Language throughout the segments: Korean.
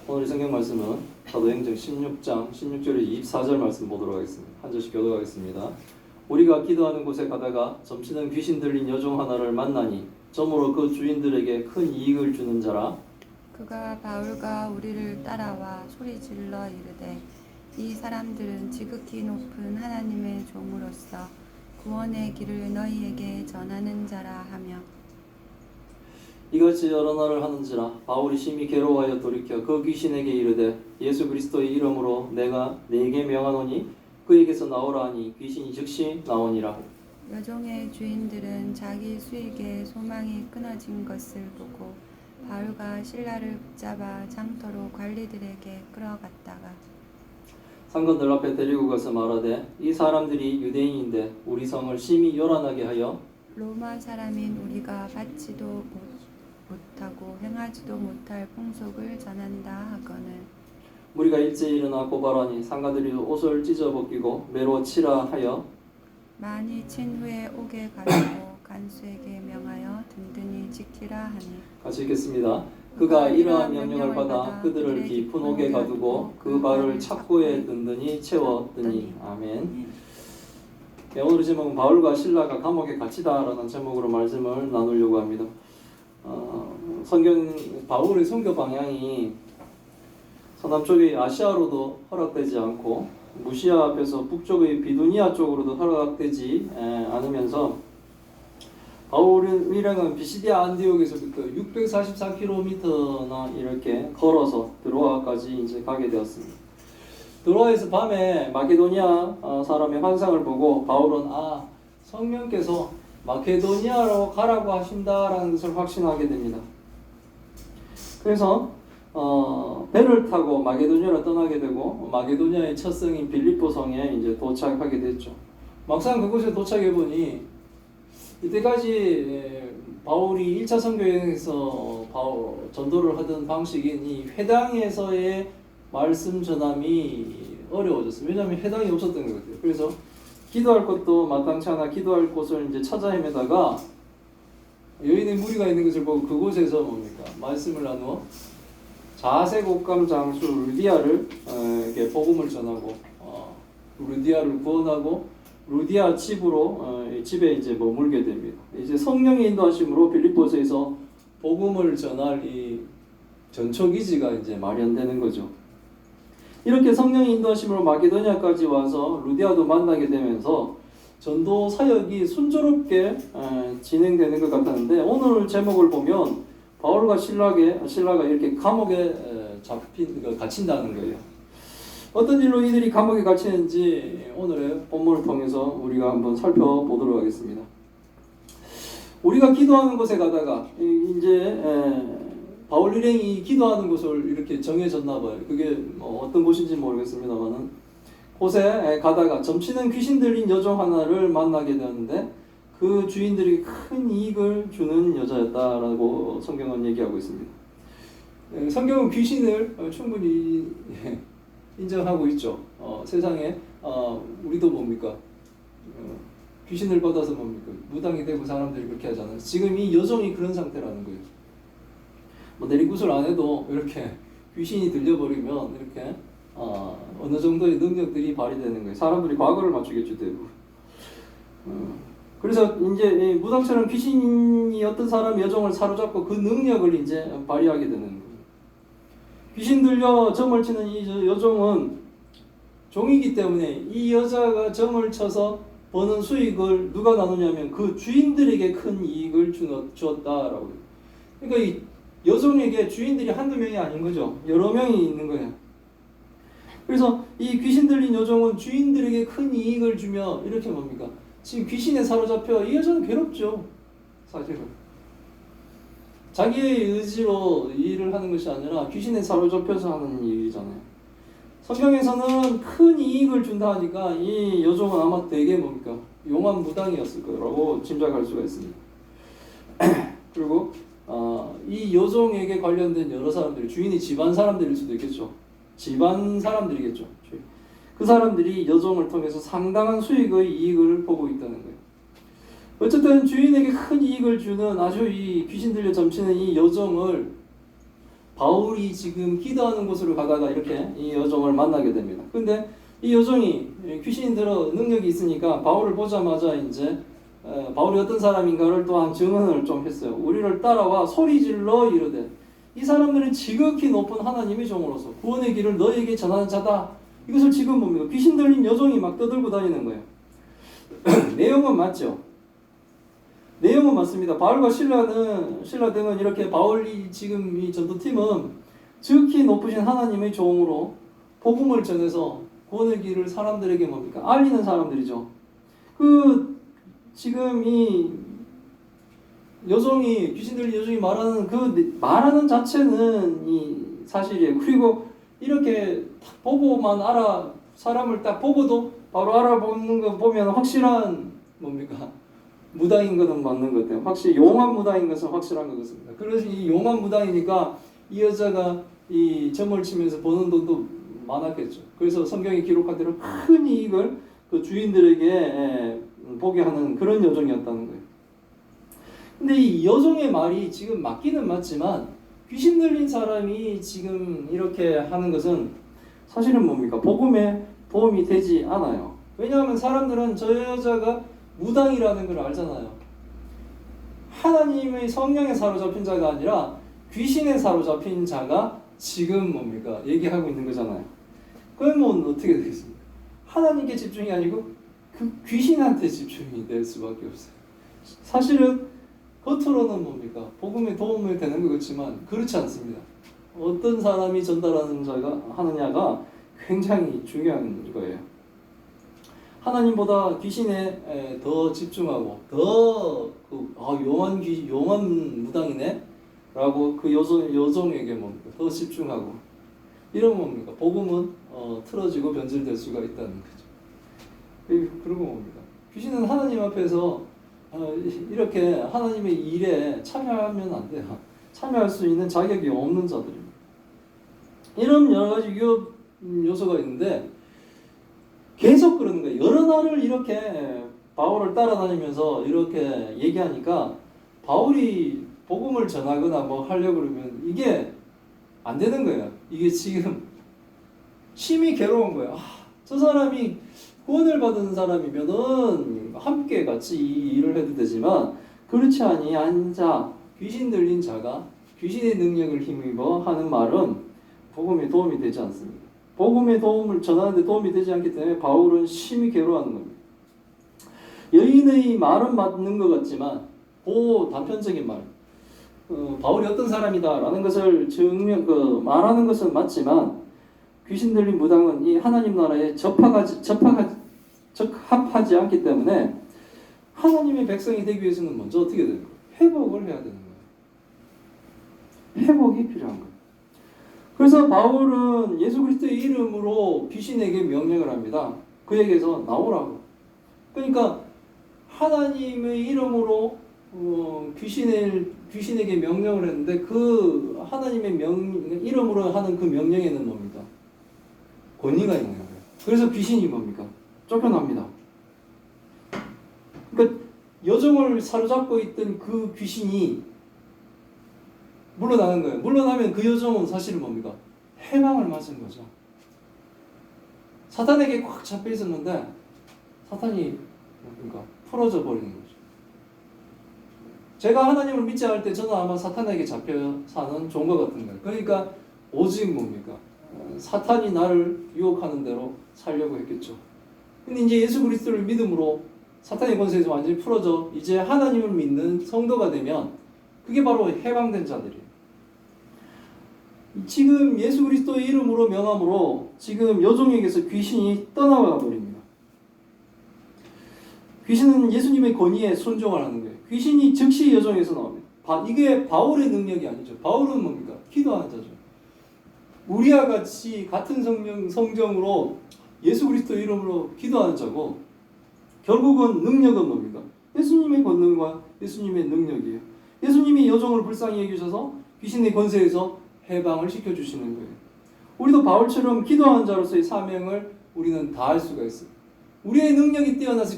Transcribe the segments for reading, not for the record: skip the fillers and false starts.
오늘의 성경 말씀은 사도행전 16장 16절에 24절 말씀 보도록 하겠습니다. 한 절씩 교독하겠습니다. 우리가 기도하는 곳에 가다가 점치는 귀신 들린 여종 하나를 만나니 점으로 그 주인들에게 큰 이익을 주는 자라. 그가 바울과 우리를 따라와 소리질러 이르되 이 사람들은 지극히 높은 하나님의 종으로서 구원의 길을 너희에게 전하는 자라 하며 이같이 여러 날을 하는지라 바울이 심히 괴로워하여 돌이켜 그 귀신에게 이르되 예수 그리스도의 이름으로 내가 네게 명하노니 그에게서 나오라 하니 귀신이 즉시 나오니라. 여종의 주인들은 자기 수익에 소망이 끊어진 것을 보고 바울과 신라를 붙잡아 장터로 관리들에게 끌어갔다가 상관들 앞에 데리고 가서 말하되 이 사람들이 유대인인데 우리 성을 심히 요란하게 하여 로마 사람인 우리가 받지도 못하고 행하지도 못할 풍속을 전한다 하거늘 우리가 일제히 일어나 고발하니 상관들이 옷을 찢어 벗기고 매로 치라 하여 많이 친 후에 옥에 가두고 간수에게 명하여 든든히 지키라 하니 같이 읽겠습니다. 그가 이러한 명령을 받아 그들을 깊은 옥에 가두고 그 발을 착고에 든든히 채웠더니. 아멘. 네, 오늘 제목은 바울과 신라가 감옥에 갇히다라는 제목으로 말씀을 나누려고 합니다. 바울의 선교 방향이 서남쪽의 아시아로도 허락되지 않고 무시아 앞에서 북쪽의 비두니아 쪽으로도 허락되지 않으면서 바울은 일행은 비시디아 안디옥에서부터 644km나 이렇게 걸어서 드로아까지 이제 가게 되었습니다. 드로아에서 밤에 마케도니아 사람의 환상을 보고 바울은 성령께서 마케도니아로 가라고 하신다라는 것을 확신하게 됩니다. 그래서 배를 타고 마게도니아로 떠나게 되고 마게도니아의 첫 성인 빌립보 성에 이제 도착하게 됐죠. 막상 그곳에 도착해 보니 이때까지 바울이 1차 선교 여행에서 전도를 하던 방식인 이 회당에서의 말씀 전함이 어려워졌어요. 왜냐하면 회당이 없었던 것 같아요. 그래서 기도할 것도 마땅치 않아 기도할 곳을 이제 찾아 헤매다가 여인의 무리가 있는 것을 보고 그곳에서 뭡니까? 말씀을 나누어 자색옥감 장수 루디아를 이렇게 복음을 전하고 루디아를 구원하고 루디아 집에 이제 머물게 됩니다. 이제 성령의 인도하심으로 빌립보서에서 복음을 전할 이 전초기지가 이제 마련되는 거죠. 이렇게 성령의 인도하심으로 마게도니아까지 와서 루디아도 만나게 되면서 전도 사역이 순조롭게 진행되는 것 같았는데 오늘 제목을 보면 바울과 신라가 이렇게 감옥에 갇힌다는 거예요. 어떤 일로 이들이 감옥에 갇히는지 오늘의 본문을 통해서 우리가 한번 살펴보도록 하겠습니다. 우리가 기도하는 곳에 가다가 이제 바울 일행이 기도하는 곳을 이렇게 정해졌나 봐요. 그게 어떤 곳인지 모르겠습니다만은 곳에 가다가 점치는 귀신 들린 여종 하나를 만나게 되었는데 그 주인들이 큰 이익을 주는 여자였다라고 성경은 얘기하고 있습니다. 성경은 귀신을 충분히 인정하고 있죠. 세상에 우리도 뭡니까? 귀신을 받아서 뭡니까? 무당이 되고 사람들이 그렇게 하잖아요. 지금 이 여종이 그런 상태라는 거예요. 내리굿을 안 해도 이렇게 귀신이 들려버리면 이렇게 어느 정도의 능력들이 발휘되는 거예요. 사람들이 과거를 맞추겠죠, 대부분. 그래서 이제 무당처럼 귀신이 어떤 사람 여종을 사로잡고 그 능력을 이제 발휘하게 되는 거예요. 귀신 들려 점을 치는 이 여종은 종이기 때문에 이 여자가 점을 쳐서 버는 수익을 누가 나누냐면 그 주인들에게 큰 이익을 주었다라고. 그러니까 이 여종에게 주인들이 한두 명이 아닌 거죠. 여러 명이 있는 거예요. 그래서 이 귀신 들린 여종은 주인들에게 큰 이익을 주며 이렇게 뭡니까? 지금 귀신에 사로잡혀 이 여자는 괴롭죠. 사실은. 자기의 의지로 일을 하는 것이 아니라 귀신에 사로잡혀서 하는 일이잖아요. 성경에서는 큰 이익을 준다 하니까 이 여종은 아마 되게 뭡니까? 용한 무당이었을 거라고 짐작할 수가 있습니다. 그리고 이 여종에게 관련된 여러 사람들이 주인이 집안 사람들일 수도 있겠죠. 집안 사람들이겠죠. 그 사람들이 여종을 통해서 상당한 수익의 이익을 보고 있다는 거예요. 어쨌든 주인에게 큰 이익을 주는 아주 이 귀신 들려 점치는 이 여종을 바울이 지금 기도하는 곳으로 가다가 이렇게 이 여종을 만나게 됩니다. 근데 이 여종이 귀신이 들어 능력이 있으니까 바울을 보자마자 이제 바울이 어떤 사람인가를 또한 증언을 좀 했어요. 우리를 따라와 소리질러 이르되 이 사람들은 지극히 높은 하나님의 종으로서 구원의 길을 너에게 전하는 자다. 이것을 지금 봅니다. 귀신 들린 여종이 막 떠들고 다니는 거예요. 내용은 맞죠? 내용은 맞습니다. 바울과 신라 등은 이렇게 바울이 지금 이 전도팀은 지극히 높으신 하나님의 종으로 복음을 전해서 구원의 길을 사람들에게 뭡니까? 알리는 사람들이죠. 지금 이 여종이 귀신 들린 여종이 말하는 자체는 이 사실이에요. 그리고 이렇게 딱 보고만 사람을 딱 보고도 바로 알아보는 거 보면 확실한 뭡니까? 무당인 것은 맞는 것 같아요. 확실히 용한 무당인 것은 확실한 것 같습니다. 그래서 이 용한 무당이니까 이 여자가 이 점을 치면서 버는 돈도 많았겠죠. 그래서 성경이 기록한 대로 큰 이익을 그 주인들에게 보게 하는 그런 여종이었다는 거예요. 근데 이 여종의 말이 지금 맞기는 맞지만 귀신 들린 사람이 지금 이렇게 하는 것은 사실은 뭡니까? 복음에 도움이 되지 않아요. 왜냐하면 사람들은 저 여자가 무당이라는 걸 알잖아요. 하나님의 성령에 사로잡힌 자가 아니라 귀신에 사로잡힌 자가 지금 뭡니까? 얘기하고 있는 거잖아요. 그러면 어떻게 되겠습니까? 하나님께 집중이 아니고 그 귀신한테 집중이 될 수밖에 없어요. 사실은 겉으로는 뭡니까? 복음에 도움이 되는 것 같지만 그렇지 않습니다. 어떤 사람이 하느냐가 굉장히 중요한 거예요. 하나님보다 귀신에 더 집중하고 용한 무당이네 라고 그 여종에게 뭡니까? 더 집중하고 이러면 뭡니까? 복음은 틀어지고 변질될 수가 있다는 거죠. 그리고 뭡니까? 귀신은 하나님 앞에서 이렇게 하나님의 일에 참여하면 안 돼요. 참여할 수 있는 자격이 없는 자들입니다. 이런 여러 가지 위협 요소가 있는데 계속 그러는 거예요. 여러 날을 이렇게 바울을 따라다니면서 이렇게 얘기하니까 바울이 복음을 전하거나 뭐 하려고 그러면 이게 안 되는 거예요. 이게 지금 심히 괴로운 거예요. 저 사람이 구원을 받은 사람이면은 함께 같이 이 일을 해도 되지만 그렇지 아니한 자, 귀신 들린 자가 귀신의 능력을 힘입어 하는 말은 복음에 도움이 되지 않습니다. 복음의 도움을 전하는데 도움이 되지 않기 때문에 바울은 심히 괴로워하는 겁니다. 여인의 말은 맞는 것 같지만 단편적인 말, 바울이 어떤 사람이다라는 것을 말하는 것은 맞지만 귀신 들린 무당은 이 하나님 나라에 적합하지 않기 때문에 하나님의 백성이 되기 위해서는 먼저 어떻게 되는 거예요? 회복을 해야 되는 거예요. 회복이 필요한 거예요. 그래서 바울은 예수 그리스도의 이름으로 귀신에게 명령을 합니다. 그에게서 나오라고. 그러니까 하나님의 이름으로 귀신에게 명령을 했는데 그 하나님의 이름으로 하는 그 명령에는 뭡니까? 권위가 있는 거예요. 그래서 귀신이 뭡니까? 쫓겨납니다. 그러니까 여종을 사로잡고 있던 그 귀신이 물러나는 거예요. 물러나면 그 여종은 사실은 뭡니까? 해방을 맞은 거죠. 사탄에게 꽉 잡혀 있었는데 사탄이 뭡니까? 풀어져 버리는 거죠. 제가 하나님을 믿지 않을 때 저는 아마 사탄에게 잡혀 사는 종과 같은 거예요. 그러니까 오직 뭡니까? 사탄이 나를 유혹하는 대로 살려고 했겠죠. 근데 이제 예수 그리스도를 믿음으로 사탄의 권세에서 완전히 풀어져 이제 하나님을 믿는 성도가 되면 그게 바로 해방된 자들이에요. 지금 예수 그리스도의 이름으로 명함으로 지금 여종에게서 귀신이 떠나가 버립니다. 귀신은 예수님의 권위에 순종을 하는 거예요. 귀신이 즉시 여종에서 나옵니다. 이게 바울의 능력이 아니죠. 바울은 뭡니까? 기도하는 자죠. 우리와 같이 같은 성정으로 예수 그리스도 이름으로 기도하는 자고 결국은 능력은 뭡니까? 예수님의 권능과 예수님의 능력이에요. 예수님이 여종을 불쌍히 여기셔서 귀신의 권세에서 해방을 시켜주시는 거예요. 우리도 바울처럼 기도하는 자로서의 사명을 우리는 다 할 수가 있어요. 우리의 능력이 뛰어나서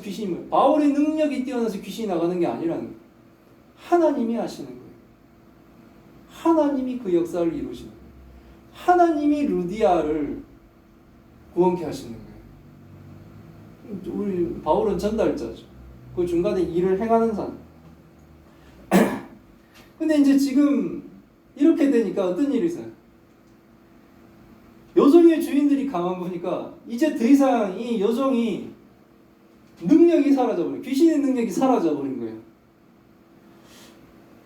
바울의 능력이 뛰어나서 귀신이 나가는 게 아니라는 거예요. 하나님이 하시는 거예요. 하나님이 그 역사를 이루시는 거예요. 하나님이 루디아를 구원케 하시는 거예요. 우리 바울은 전달자죠. 그 중간에 일을 행하는 사람. 근데 이제 지금 이렇게 되니까 어떤 일이 있어요? 여종의 주인들이 가만 보니까 이제 더 이상 이 여종이 능력이 사라져버린, 귀신의 능력이 사라져버린 거예요.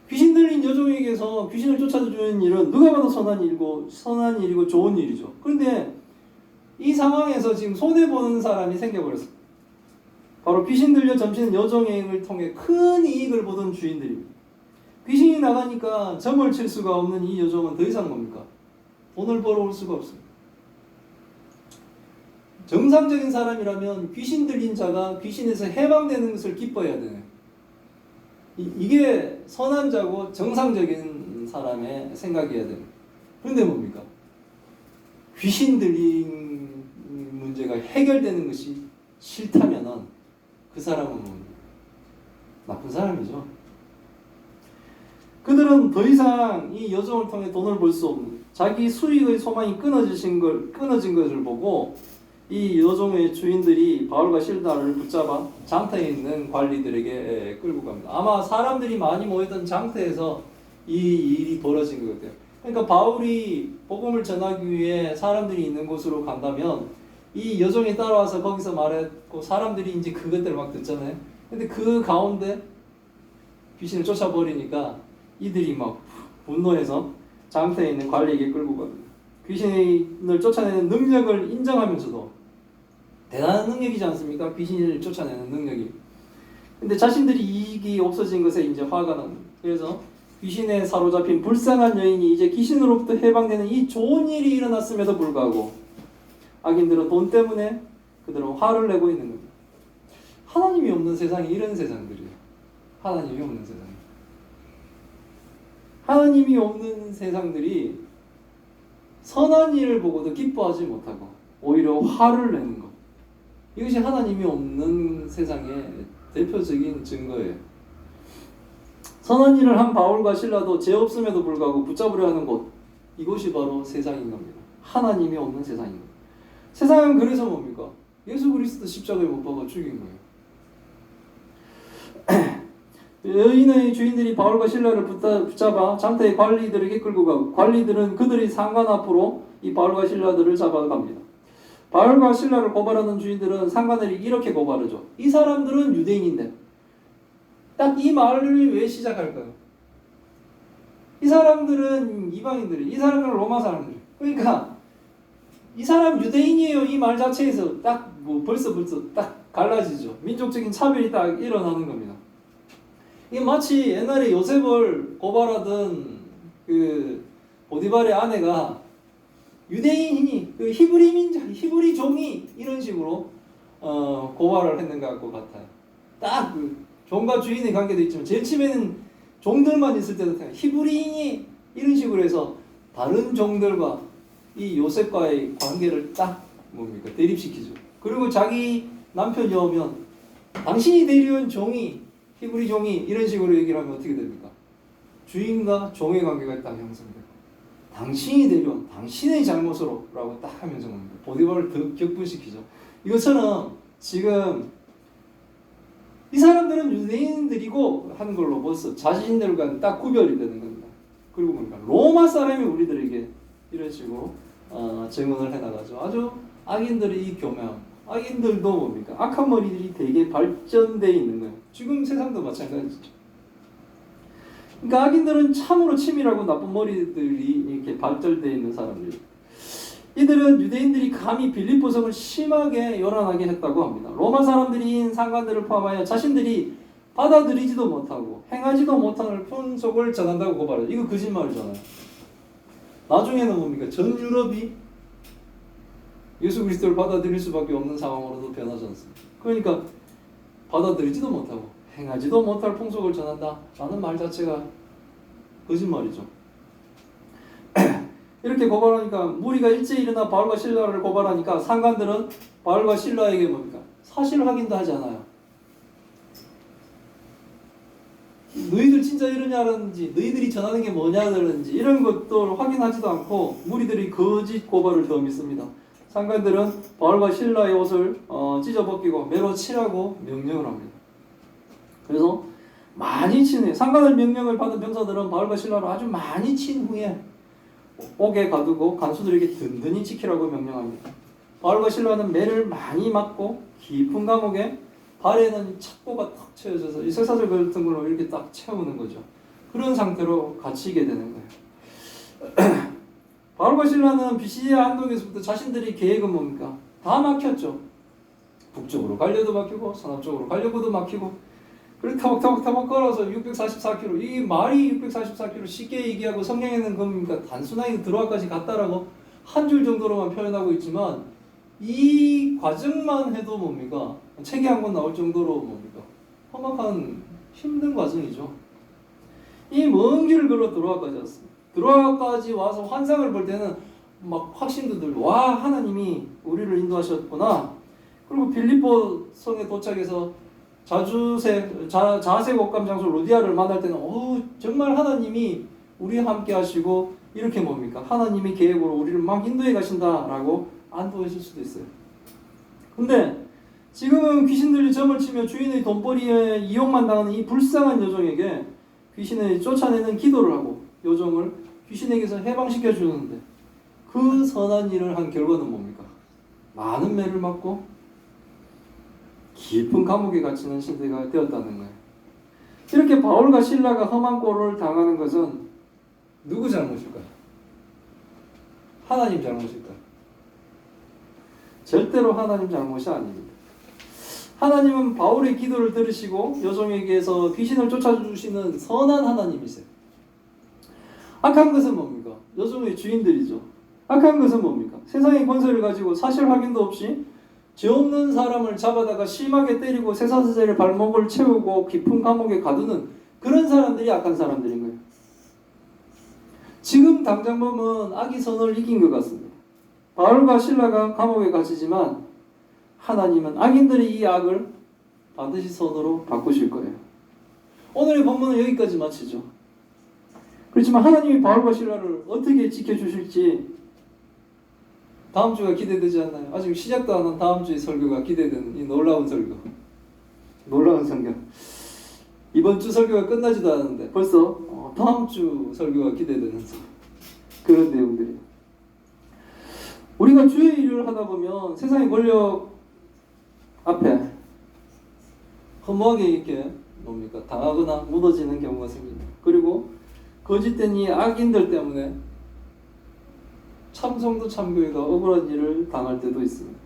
귀신 들린 여종에게서 귀신을 쫓아주는 일은 누가 봐도 선한 일이고 좋은 일이죠. 그런데 이 상황에서 지금 손해보는 사람이 생겨버렸어요. 바로 귀신 들려 점치는 여종을 통해 큰 이익을 보던 주인들입니다. 귀신이 나가니까 점을 칠 수가 없는 이 여종은 더 이상 뭡니까? 돈을 벌어올 수가 없습니다. 정상적인 사람이라면 귀신 들린 자가 귀신에서 해방되는 것을 기뻐해야 되네. 이게 선한 자고 정상적인 사람의 생각이어야 되네. 그런데 뭡니까? 귀신 들린 문제가 해결되는 것이 싫다면은 그 사람은 뭡니까? 나쁜 사람이죠. 그들은 더 이상 이 여종을 통해 돈을 벌 수 없는, 자기 수익의 소망이 끊어진 것을 보고 이 여종의 주인들이 바울과 실라를 붙잡아 장터에 있는 관리들에게 끌고 갑니다. 아마 사람들이 많이 모였던 장터에서 이 일이 벌어진 것 같아요. 그러니까 바울이 복음을 전하기 위해 사람들이 있는 곳으로 간다면 이 여종이 따라와서 거기서 말했고 사람들이 이제 그것들을 막 듣잖아요. 근데 그 가운데 귀신을 쫓아버리니까 이들이 막 분노해서 장터에 있는 관리에게 끌고 갑니다. 귀신을 쫓아내는 능력을 인정하면서도 대단한 능력이지 않습니까? 귀신을 쫓아내는 능력이. 근데 자신들이 이익이 없어진 것에 이제 화가 납니다. 그래서 귀신에 사로잡힌 불쌍한 여인이 이제 귀신으로부터 해방되는 이 좋은 일이 일어났음에도 불구하고 악인들은 돈 때문에 그들은 화를 내고 있는 겁니다. 하나님이 없는 세상이 이런 세상들이에요. 하나님이 없는 세상. 하나님이 없는 세상들이 선한 일을 보고도 기뻐하지 못하고 오히려 화를 내는 것. 이것이 하나님이 없는 세상의 대표적인 증거예요. 선한 일을 한 바울과 실라도 죄 없음에도 불구하고 붙잡으려 하는 곳, 이곳이 바로 세상인 겁니다. 하나님이 없는 세상인 겁니다. 세상은 그래서 뭡니까? 예수 그리스도 십자가에 못 박아 죽인 거예요. 여인의 주인들이 바울과 실라를 붙잡아 장터의 관리들에게 끌고 가고 관리들은 그들의 상관 앞으로 이 바울과 실라들을 잡아갑니다. 바울과 실라를 고발하는 주인들은 상관을 이렇게 고발하죠. 이 사람들은 유대인인데 딱 이 말을 왜 시작할까요? 이 사람들은 이방인들이, 이 사람들은 로마 사람들. 그러니까 이 사람 유대인이에요. 이 말 자체에서 딱 뭐 벌써 딱 갈라지죠. 민족적인 차별이 딱 일어나는 겁니다. 이게 마치 옛날에 요셉을 고발하던 그 보디발의 아내가 유대인이니 그 히브리 민족, 히브리 종이 이런 식으로 고발을 했는 것 같아요. 딱 그 종과 주인의 관계도 있지만 제일 처음에는 종들만 있을 때도 히브리인이 이런 식으로 해서 다른 종들과 이 요셉과의 관계를 딱 뭡니까 대립시키죠. 그리고 자기 남편이 오면 당신이 데려온 종이 히브리 종이 이런 식으로 얘기를 하면 어떻게 됩니까? 주인과 종의 관계가 딱 형성돼요. 당신이 데려온 당신의 잘못으로 라고 딱 하면서 뭡니까? 보디발을 더 격분시키죠. 이것처럼 지금 이 사람들은 유대인들이고 하는 걸로 벌써 자신들과는 딱 구별이 되는 겁니다. 그리고 뭡니까? 로마 사람이 우리들에게 이런 식으로 증언을 해나가죠. 아주 악인들의 교명, 악인들도 뭡니까? 악한 머리들이 되게 발전되어 있는 거예요. 지금 세상도 마찬가지죠. 그러니까 악인들은 참으로 치밀하고 나쁜 머리들이 이렇게 발달되어 있는 사람들. 이들은 유대인들이 감히 빌립보성을 심하게 요란하게 했다고 합니다. 로마 사람들인 상관들을 포함하여 자신들이 받아들이지도 못하고 행하지도 못하는 풍속을 전한다고 고발해요. 이거 거짓말이잖아요. 나중에는 뭡니까? 전 유럽이 예수 그리스도를 받아들일 수밖에 없는 상황으로도 변하지 않습니까? 그러니까 받아들이지도 못하고 행하지도 못할 풍속을 전한다 라는 말 자체가 거짓말이죠. 이렇게 고발하니까 무리가 일제히 일어나 바울과 실라를 고발하니까 상관들은 바울과 실라에게 뭡니까? 사실 확인도 하지 않아요. 너희들 진짜 이러냐라든지 너희들이 전하는 게 뭐냐라든지 이런 것도 확인하지도 않고 무리들이 거짓 고발을 더 믿습니다. 상관들은 바울과 실라의 옷을 찢어 벗기고 매로 치라고 명령을 합니다. 그래서 많이 친 후에 상관의 명령을 받은 병사들은 바울과 실라를 아주 많이 친 후에 옥에 가두고 간수들에게 든든히 지키라고 명령합니다. 바울과 실라는 매를 많이 맞고 깊은 감옥에 발에는 착고가 탁 채워져서 이 쇠사슬 같은 걸로 이렇게 딱 채우는 거죠. 그런 상태로 갇히게 되는 거예요. 바울과 실라는 비시디아 안동에서부터 자신들이 계획은 뭡니까? 다 막혔죠. 북쪽으로 가려도 막히고 서남쪽으로 가려고도 막히고 그렇게 타박타박 걸어서 644km 이 말이 644km 쉽게 얘기하고 성경에는 그러니까 단순하게 들어와까지 갔다라고 한 줄 정도로만 표현하고 있지만 이 과정만 해도 뭡니까? 책에 한 권 나올 정도로 뭡니까? 험악한 힘든 과정이죠. 이 먼 길을 걸어 드로아까지 왔습니다. 드로아까지 와서 환상을 볼 때는 막 확신도들 와 하나님이 우리를 인도하셨구나. 그리고 빌립보 성에 도착해서 자색 옷감 장소 로디아를 만날 때는 정말 하나님이 우리와 함께 하시고 이렇게 뭡니까? 하나님의 계획으로 우리를 막 인도해 가신다라고 안도했을 수도 있어요. 근데 지금은 귀신들이 점을 치며 주인의 돈벌이에 이용만 당하는 이 불쌍한 여종에게 귀신을 쫓아내는 기도를 하고 여종을 귀신에게서 해방시켜 주는데 그 선한 일을 한 결과는 뭡니까? 많은 매를 맞고 깊은 감옥에 갇히는 신세가 되었다는 거예요. 이렇게 바울과 실라가 험한 꼴을 당하는 것은 누구 잘못일까요? 하나님 잘못일까요? 절대로 하나님 잘못이 아닙니다. 하나님은 바울의 기도를 들으시고 여종에게서 귀신을 쫓아주시는 선한 하나님이세요. 악한 것은 뭡니까? 여종의 주인들이죠. 악한 것은 뭡니까? 세상의 권세를 가지고 사실 확인도 없이 죄 없는 사람을 잡아다가 심하게 때리고 쇠사슬에 발목을 채우고 깊은 감옥에 가두는 그런 사람들이 악한 사람들인 거예요. 지금 당장 보면 악이 선을 이긴 것 같습니다. 바울과 실라가 감옥에 갇히지만 하나님은 악인들의 이 악을 반드시 선으로 바꾸실 거예요. 오늘의 본문은 여기까지 마치죠. 그렇지만 하나님이 바울과 실라를 어떻게 지켜주실지 다음 주가 기대되지 않나요? 아직 시작도 안 한 다음 주의 설교가 기대되는 이 놀라운 설교. 놀라운 설교. 이번 주 설교가 끝나지도 않았는데 벌써 다음 주 설교가 기대되는 그런 내용들이에요. 우리가 주의 일을 하다 보면 세상의 권력 앞에 허무하게 이렇게 뭡니까? 당하거나 무너지는 경우가 생깁니다. 그리고 거짓된 이 악인들 때문에 참성도 참교회가 억울한 일을 당할 때도 있습니다.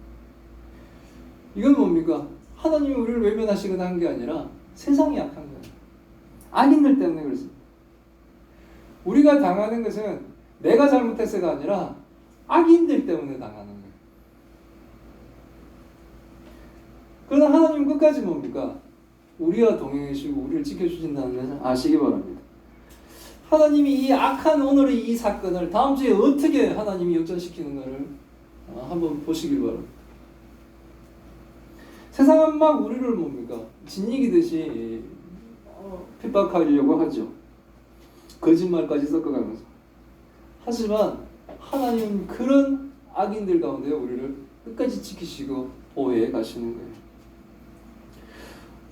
이건 뭡니까? 하나님이 우리를 외면하시거나 한 게 아니라 세상이 약한 거예요. 악인들 때문에 그렇습니다. 우리가 당하는 것은 내가 잘못했어가 아니라 악인들 때문에 당하는 거예요. 그러나 하나님은 끝까지 뭡니까? 우리와 동행하시고 우리를 지켜주신다는 것을 아시기 바랍니다. 하나님이 이 악한 오늘의 이 사건을 다음 주에 어떻게 하나님이 역전시키는가를 한번 보시길 바랍니다. 세상은 막 우리를 뭡니까? 진이기듯이 핍박하려고 하죠. 거짓말까지 섞어가면서. 하지만 하나님은 그런 악인들 가운데 우리를 끝까지 지키시고 보호해 가시는 거예요.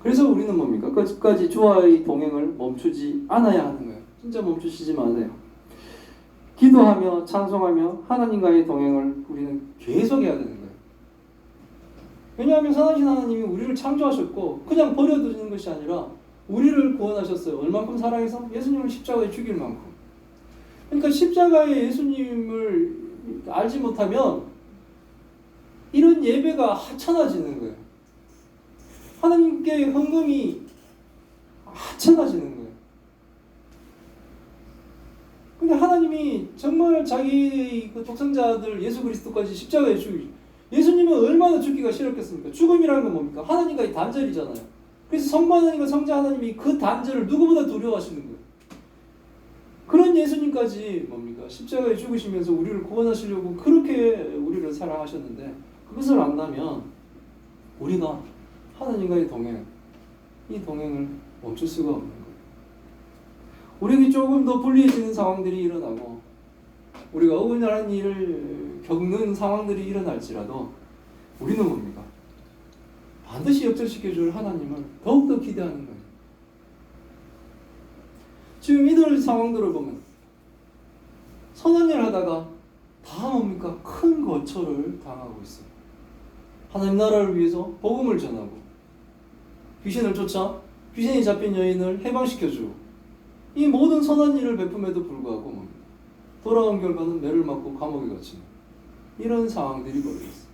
그래서 우리는 뭡니까? 끝까지 주와의 동행을 멈추지 않아야 하는 거예요. 진짜 멈추시지 마세요. 기도하며 찬송하며 하나님과의 동행을 우리는 계속 해야 되는 거예요. 왜냐하면 선하신 하나님이 우리를 창조하셨고 그냥 버려두는 것이 아니라 우리를 구원하셨어요. 얼만큼 사랑해서? 예수님을 십자가에 죽일 만큼. 그러니까 십자가의 예수님을 알지 못하면 이런 예배가 하찮아지는 거예요. 하나님께 헌금이 하찮아지는 거예요. 근데 하나님이 정말 자기 그 독생자들 예수 그리스도까지 십자가에 죽이 예수님은 얼마나 죽기가 싫었겠습니까? 죽음이라는 건 뭡니까? 하나님과의 단절이잖아요. 그래서 성부 하나님과 성자 하나님이 그 단절을 누구보다 두려워하시는 거예요. 그런 예수님까지 뭡니까? 십자가에 죽으시면서 우리를 구원하시려고 그렇게 우리를 사랑하셨는데 그것을 안다면 우리가 하나님과의 동행, 이 동행을 멈출 수가 없는 거예요. 우리에게 조금 더 불리해지는 상황들이 일어나고 우리가 억울한 일을 겪는 상황들이 일어날지라도 우리는 뭡니까? 반드시 역전시켜줄 하나님을 더욱더 기대하는 거예요. 지금 이들 상황들을 보면 선한 일 하다가 다 뭡니까? 큰 거처를 당하고 있어요. 하나님 나라를 위해서 복음을 전하고 귀신을 쫓아 귀신이 잡힌 여인을 해방시켜주고 이 모든 선한 일을 베품에도 불구하고 뭡니까? 돌아온 결과는 매를 맞고 감옥에 갇히는 이런 상황들이 벌어져 있어요.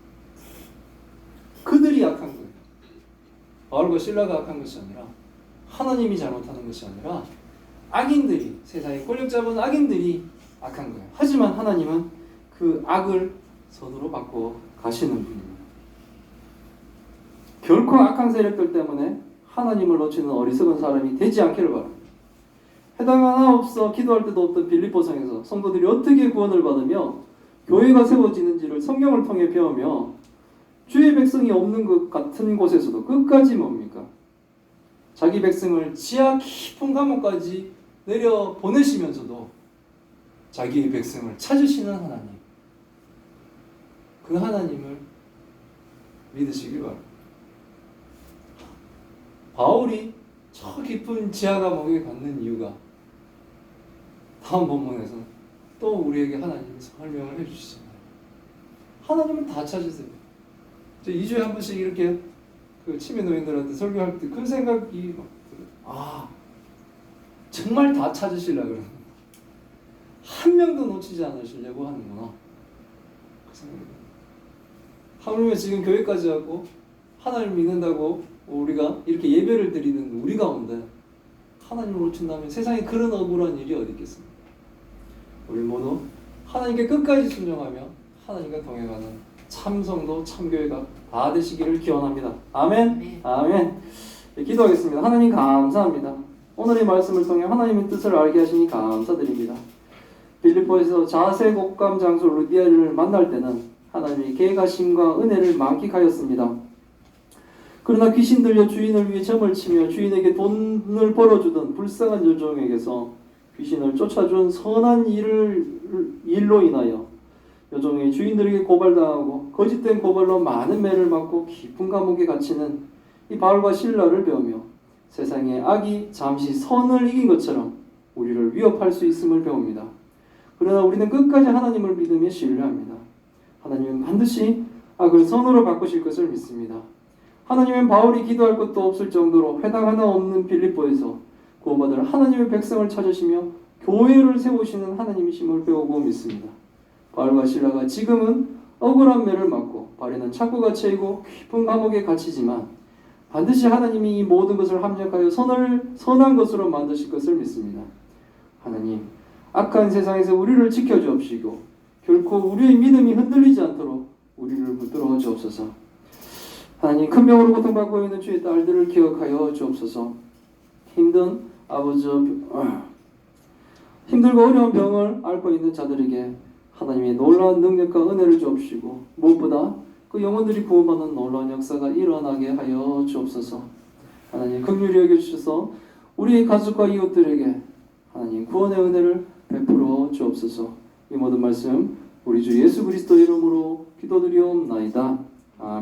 그들이 악한 거예요. 바울과 실라가 악한 것이 아니라 하나님이 잘못하는 것이 아니라 악인들이, 세상에 권력 잡은 악인들이 악한 거예요. 하지만 하나님은 그 악을 선으로 바꿔 가시는 분입니다. 결코 악한 세력들 때문에 하나님을 놓치는 어리석은 사람이 되지 않기를 바랍니다. 해당 하나 없어 기도할 때도 없던 빌립보성에서 성도들이 어떻게 구원을 받으며 교회가 세워지는지를 성경을 통해 배우며 주의 백성이 없는 것 같은 곳에서도 끝까지 뭡니까? 자기 백성을 지하 깊은 감옥까지 내려 보내시면서도 자기의 백성을 찾으시는 하나님, 그 하나님을 믿으시길 바랍니다. 바울이 저 깊은 지하 감옥에 갔는 이유가 다음 본문에서 또 우리에게 하나님이 설명을 해주시잖아요. 하나님은 다 찾으세요. 저 2주에 한 번씩 이렇게 그 치매 노인들한테 설교할 때 그 생각이 막 들어요. 아, 정말 다 찾으시려고 그러는 거야. 한 명도 놓치지 않으시려고 하는구나. 그 생각이 들어요. 하물며 지금 교회까지 하고 하나님을 믿는다고 우리가 이렇게 예배를 드리는 우리 가운데 하나님을 놓친다면 세상에 그런 억울한 일이 어디 있겠습니까? 우리 모두 하나님께 끝까지 순종하며 하나님과 동행하는 참성도 참교회가 다 되시기를 기원합니다. 아멘. 아멘. 네, 기도하겠습니다. 하나님 감사합니다. 오늘의 말씀을 통해 하나님의 뜻을 알게 하시니 감사드립니다. 빌립보에서 자세 곡감 장소 루디아를 만날 때는 하나님의 계가심과 은혜를 만끽하였습니다. 그러나 귀신 들려 주인을 위해 점을 치며 주인에게 돈을 벌어주던 불쌍한 여종에게서 귀신을 쫓아준 선한 일로 인하여 여종의 주인들에게 고발당하고 거짓된 고발로 많은 매를 맞고 깊은 감옥에 갇히는 이 바울과 실라를 배우며 세상의 악이 잠시 선을 이긴 것처럼 우리를 위협할 수 있음을 배웁니다. 그러나 우리는 끝까지 하나님을 믿으며 신뢰합니다. 하나님은 반드시 악을 선으로 바꾸실 것을 믿습니다. 하나님은 바울이 기도할 것도 없을 정도로 회당 하나 없는 빌립보에서 구원받을 하나님의 백성을 찾으시며 교회를 세우시는 하나님이심을 배우고 믿습니다. 바울과 실라가 지금은 억울한 매를 맞고 발에는 자꾸 갇혀있고 깊은 감옥에 갇히지만 반드시 하나님이 이 모든 것을 합력하여 선한 것으로 만드실 것을 믿습니다. 하나님, 악한 세상에서 우리를 지켜주옵시고 결코 우리의 믿음이 흔들리지 않도록 우리를 붙들어 주옵소서. 하나님, 큰 병으로 고통받고 있는 주의 딸들을 기억하여 주옵소서. 힘든 아버지, 힘들고 어려운 병을 앓고 있는 자들에게 하나님의 놀라운 능력과 은혜를 주옵시고 무엇보다 그 영혼들이 구원받는 놀라운 역사가 일어나게 하여 주옵소서. 하나님, 긍휼히 여겨주셔서 우리의 가족과 이웃들에게 하나님 구원의 은혜를 베풀어 주옵소서. 이 모든 말씀 우리 주 예수 그리스도 이름으로 기도드리옵나이다. 아멘.